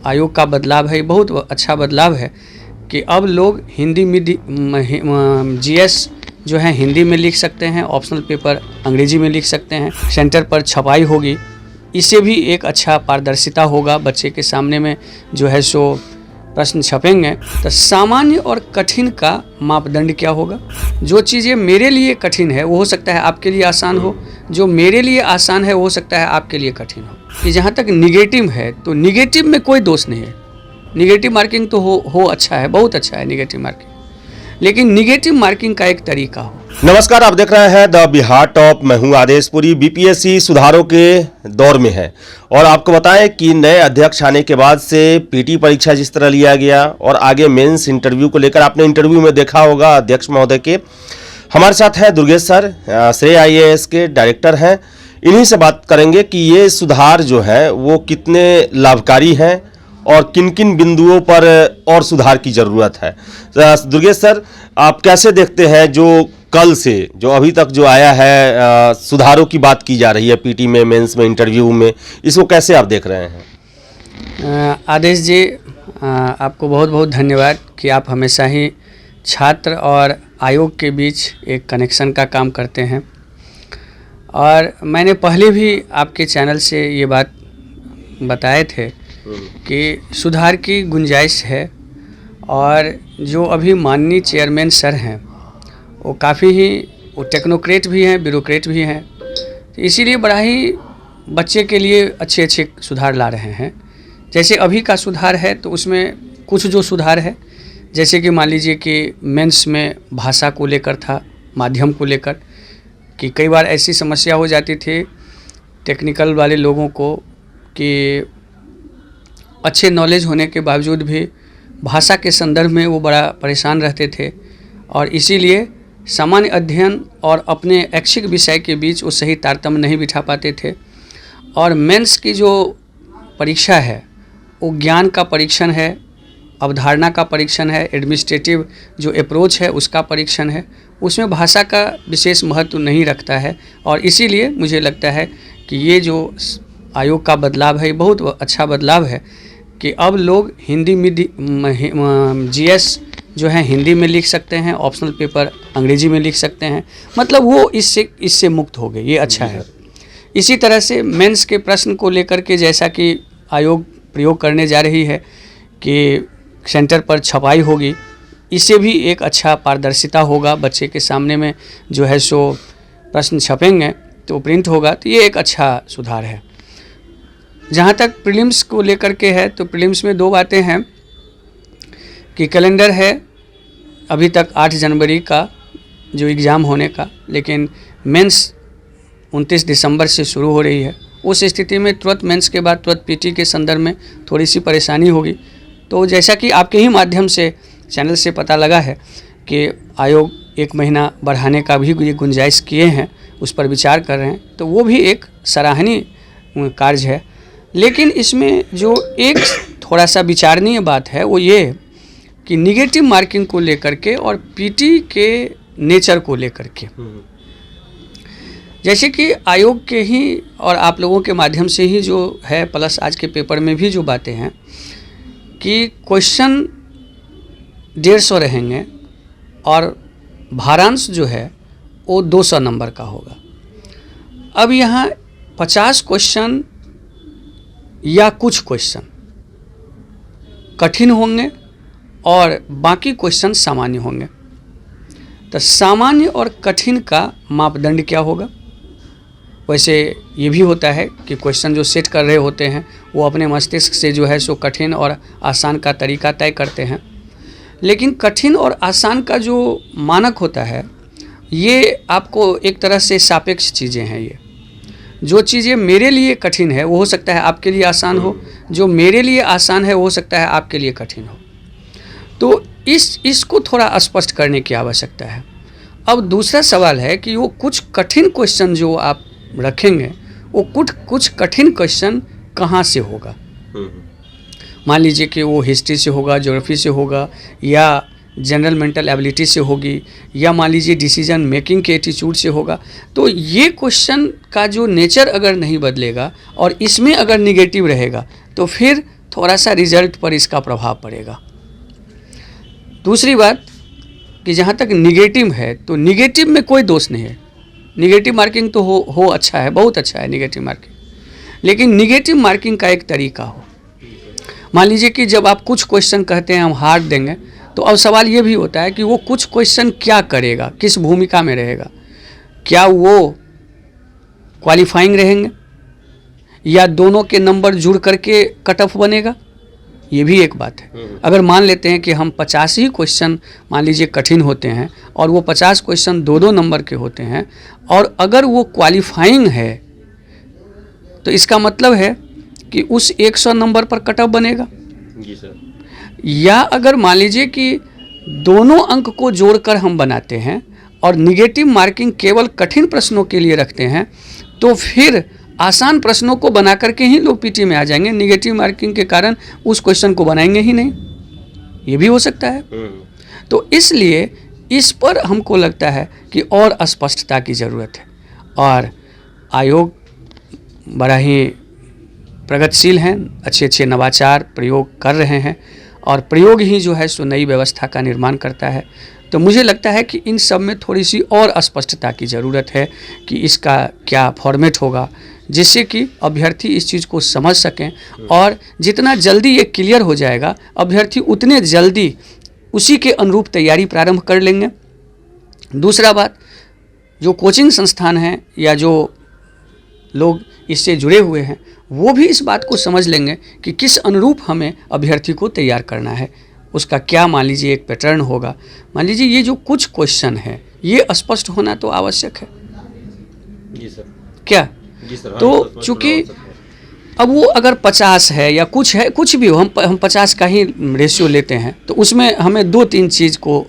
आयोग का बदलाव है, बहुत अच्छा बदलाव है कि अब लोग हिंदी में जीएस जो है हिंदी में लिख सकते हैं, ऑप्शनल पेपर अंग्रेजी में लिख सकते हैं, सेंटर पर छपाई होगी। इससे भी एक अच्छा पारदर्शिता होगा, बच्चे के सामने में जो है सो प्रश्न छपेंगे। तो सामान्य और कठिन का मापदंड क्या होगा? जो चीज़ें मेरे लिए कठिन है वो हो सकता है आपके लिए आसान हो, जो मेरे लिए आसान है वो हो सकता है आपके लिए कठिन हो। कि जहाँ तक निगेटिव है तो निगेटिव में कोई दोष नहीं है, निगेटिव मार्किंग तो हो अच्छा है, बहुत अच्छा है निगेटिव मार्किंग, लेकिन निगेटिव मार्किंग का एक तरीका हो। नमस्कार, आप देख रहे हैं द बिहार टॉप। मैं हूं आदेशपुरी। बीपीएससी सुधारों के दौर में है और आपको बताएं कि नए अध्यक्ष आने के बाद से पीटी परीक्षा जिस तरह लिया गया और आगे मेंस इंटरव्यू को लेकर आपने इंटरव्यू में देखा होगा अध्यक्ष महोदय के। हमारे साथ हैं दुर्गेश सर, श्रेय आईएएस के डायरेक्टर हैं। इन्हीं से बात करेंगे कि ये सुधार जो है वो कितने लाभकारी हैं और किन किन बिंदुओं पर और सुधार की ज़रूरत है। दुर्गेश सर, आप कैसे देखते हैं जो कल से जो अभी तक जो आया है सुधारों की बात की जा रही है पीटी में, मेंस में, इंटरव्यू में, इसको कैसे आप देख रहे हैं? आदेश जी, आपको बहुत बहुत धन्यवाद कि आप हमेशा ही छात्र और आयोग के बीच एक कनेक्शन का काम करते हैं। और मैंने पहले भी आपके चैनल से ये बात बताए थे कि सुधार की गुंजाइश है और जो अभी माननीय चेयरमैन सर हैं वो काफ़ी ही वो टेक्नोक्रेट भी हैं, ब्यूरोक्रेट भी हैं, तो इसीलिए बड़ा ही बच्चे के लिए अच्छे अच्छे सुधार ला रहे हैं। जैसे अभी का सुधार है तो उसमें कुछ जो सुधार है, जैसे कि मान लीजिए कि मेंस में भाषा को लेकर था, माध्यम को लेकर, कि कई बार ऐसी समस्या हो जाती थी टेक्निकल वाले लोगों को कि अच्छे नॉलेज होने के बावजूद भी भाषा के संदर्भ में वो बड़ा परेशान रहते थे और इसीलिए सामान्य अध्ययन और अपने ऐच्छिक विषय के बीच वो सही तारतम्य नहीं बिठा पाते थे। और मेंस की जो परीक्षा है वो ज्ञान का परीक्षण है, अवधारणा का परीक्षण है, एडमिनिस्ट्रेटिव जो अप्रोच है उसका परीक्षण है, उसमें भाषा का विशेष महत्व नहीं रखता है। और इसीलिए मुझे लगता है कि ये जो आयोग का बदलाव है, बहुत अच्छा बदलाव है कि अब लोग हिंदी में जीएस जो है हिंदी में लिख सकते हैं, ऑप्शनल पेपर अंग्रेजी में लिख सकते हैं, मतलब वो इससे मुक्त हो गए, ये अच्छा है। इसी तरह से मेंस के प्रश्न को लेकर के जैसा कि आयोग प्रयोग करने जा रही है कि सेंटर पर छपाई होगी, इससे भी एक अच्छा पारदर्शिता होगा, बच्चे के सामने में जो है सो प्रश्न छपेंगे तो प्रिंट होगा, तो ये एक अच्छा सुधार है। जहाँ तक प्रीलिम्स को लेकर के है तो प्रीलिम्स में दो बातें हैं कि कैलेंडर है अभी तक 8 जनवरी का जो एग्ज़ाम होने का, लेकिन मेंस 29 दिसंबर से शुरू हो रही है। उस स्थिति में तुरंत मेंस के बाद तुरंत पीटी के संदर्भ में थोड़ी सी परेशानी होगी। तो जैसा कि आपके ही माध्यम से चैनल से पता लगा है कि आयोग 1 महीना बढ़ाने का भी ये गुंजाइश किए हैं, उस पर विचार कर रहे हैं, तो वो भी एक सराहनीय कार्य है। लेकिन इसमें जो एक थोड़ा सा विचारणीय बात है वो ये कि निगेटिव मार्किंग को लेकर के और पीटी के नेचर को लेकर के, जैसे कि आयोग के ही और आप लोगों के माध्यम से ही जो है, प्लस आज के पेपर में भी जो बातें हैं कि क्वेश्चन 150 रहेंगे और भारांश जो है वो 200 नंबर का होगा। अब यहाँ 50 क्वेश्चन या कुछ क्वेश्चन कठिन होंगे और बाकी क्वेश्चन सामान्य होंगे। तो सामान्य और कठिन का मापदंड क्या होगा? वैसे ये भी होता है कि क्वेश्चन जो सेट कर रहे होते हैं वो अपने मस्तिष्क से जो है सो कठिन और आसान का तरीका तय करते हैं, लेकिन कठिन और आसान का जो मानक होता है ये आपको एक तरह से सापेक्ष चीज़ें हैं। ये जो चीज़ें मेरे लिए कठिन है वो हो सकता है आपके लिए आसान हो, जो मेरे लिए आसान है वो हो सकता है आपके लिए कठिन हो। तो इसको थोड़ा स्पष्ट करने की आवश्यकता है। अब दूसरा सवाल है कि वो कुछ कठिन क्वेश्चन जो आप रखेंगे वो कुछ कठिन क्वेश्चन कहाँ से होगा? मान लीजिए कि वो हिस्ट्री से होगा, ज्योग्राफी से होगा, या जनरल मेंटल एबिलिटी से होगी, या मान लीजिए डिसीजन मेकिंग के एटीट्यूड से होगा। तो ये क्वेश्चन का जो नेचर अगर नहीं बदलेगा और इसमें अगर निगेटिव रहेगा तो फिर थोड़ा सा रिजल्ट पर इसका प्रभाव पड़ेगा। दूसरी बात कि जहाँ तक निगेटिव है, तो निगेटिव में कोई दोष नहीं है। निगेटिव मार्किंग तो हो अच्छा है, बहुत अच्छा है निगेटिव मार्किंग, लेकिन निगेटिव मार्किंग का एक तरीका हो। मान लीजिए कि जब आप कुछ क्वेश्चन कहते हैं हम हार्ड देंगे, तो अब सवाल ये भी होता है कि वो कुछ क्वेश्चन क्या करेगा, किस भूमिका में रहेगा, क्या वो क्वालिफाइंग रहेंगे या दोनों के नंबर जुड़ करके कट ऑफ बनेगा, ये भी एक बात है। अगर मान लेते हैं कि हम 50 ही क्वेश्चन मान लीजिए कठिन होते हैं और वो 50 क्वेश्चन 2-2 नंबर के होते हैं, और अगर वो क्वालिफाइंग है तो इसका मतलब है कि उस 100 नंबर पर कट ऑफ बनेगा। जी सर। या अगर मान लीजिए कि दोनों अंक को जोड़कर हम बनाते हैं और निगेटिव मार्किंग केवल कठिन प्रश्नों के लिए रखते हैं, तो फिर आसान प्रश्नों को बना करके ही लोग पीटी में आ जाएंगे, निगेटिव मार्किंग के कारण उस क्वेश्चन को बनाएंगे ही नहीं, ये भी हो सकता है। तो इसलिए इस पर हमको लगता है कि और स्पष्टता की ज़रूरत है, और आयोग बड़ा ही प्रगतिशील हैं, अच्छे अच्छे नवाचार प्रयोग कर रहे हैं, और प्रयोग ही जो है सो नई व्यवस्था का निर्माण करता है। तो मुझे लगता है कि इन सब में थोड़ी सी और स्पष्टता की ज़रूरत है कि इसका क्या फॉर्मेट होगा, जिससे कि अभ्यर्थी इस चीज़ को समझ सकें, और जितना जल्दी ये क्लियर हो जाएगा अभ्यर्थी उतने जल्दी उसी के अनुरूप तैयारी प्रारंभ कर लेंगे। दूसरा बात, जो कोचिंग संस्थान हैं या जो लोग इससे जुड़े हुए हैं वो भी इस बात को समझ लेंगे कि किस अनुरूप हमें अभ्यर्थी को तैयार करना है, उसका क्या मान लीजिए एक पैटर्न होगा। मान लीजिए ये जो कुछ क्वेश्चन है ये स्पष्ट होना तो आवश्यक है। जी सर। क्या? जी सर। तो चूँकि अब वो अगर 50 है या कुछ है, कुछ भी हो, हम 50 का ही रेशियो लेते हैं, तो उसमें हमें 2-3 चीज़ को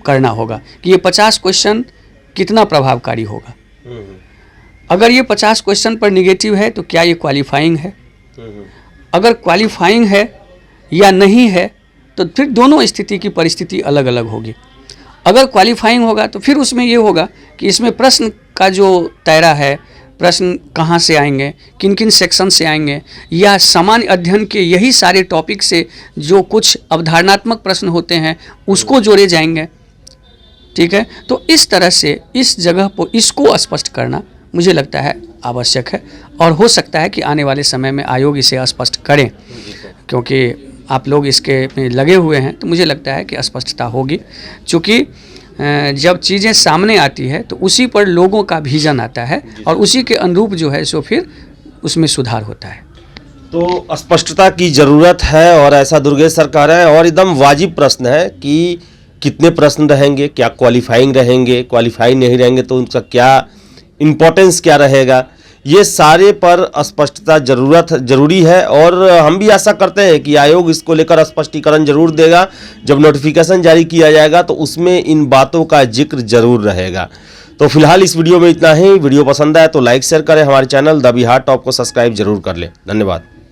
करना होगा कि ये 50 क्वेश्चन कितना प्रभावकारी होगा। अगर ये 50 क्वेश्चन पर निगेटिव है तो क्या ये क्वालिफाइंग है? अगर क्वालिफाइंग है या नहीं है तो फिर दोनों स्थिति की परिस्थिति अलग अलग होगी। अगर क्वालिफाइंग होगा तो फिर उसमें ये होगा कि इसमें प्रश्न का जो दायरा है, प्रश्न कहाँ से आएंगे, किन किन सेक्शन से आएंगे, या सामान्य अध्ययन के यही सारे टॉपिक से जो कुछ अवधारणात्मक प्रश्न होते हैं उसको जोड़े जाएंगे। ठीक है, तो इस तरह से इस जगह पर इसको स्पष्ट करना मुझे लगता है आवश्यक है, और हो सकता है कि आने वाले समय में आयोग इसे स्पष्ट करें, क्योंकि आप लोग इसके में लगे हुए हैं, तो मुझे लगता है कि स्पष्टता होगी। चूँकि जब चीज़ें सामने आती है तो उसी पर लोगों का विजन आता है और उसी के अनुरूप जो है सो फिर उसमें सुधार होता है। तो स्पष्टता की ज़रूरत है, और ऐसा दुर्गेश सर कह रहे हैं, और एकदम वाजिब प्रश्न है कि कितने प्रश्न रहेंगे, क्या क्वालिफाइंग रहेंगे, क्वालिफाइंग नहीं रहेंगे तो उनका क्या इम्पोर्टेंस क्या रहेगा, ये सारे पर स्पष्टता जरूरी है। और हम भी आशा करते हैं कि आयोग इसको लेकर स्पष्टीकरण जरूर देगा। जब नोटिफिकेशन जारी किया जाएगा तो उसमें इन बातों का जिक्र जरूर रहेगा। तो फिलहाल इस वीडियो में इतना ही। वीडियो पसंद आए तो लाइक शेयर करें, हमारे चैनल द बिहार टॉप को सब्सक्राइब जरूर कर लें। धन्यवाद।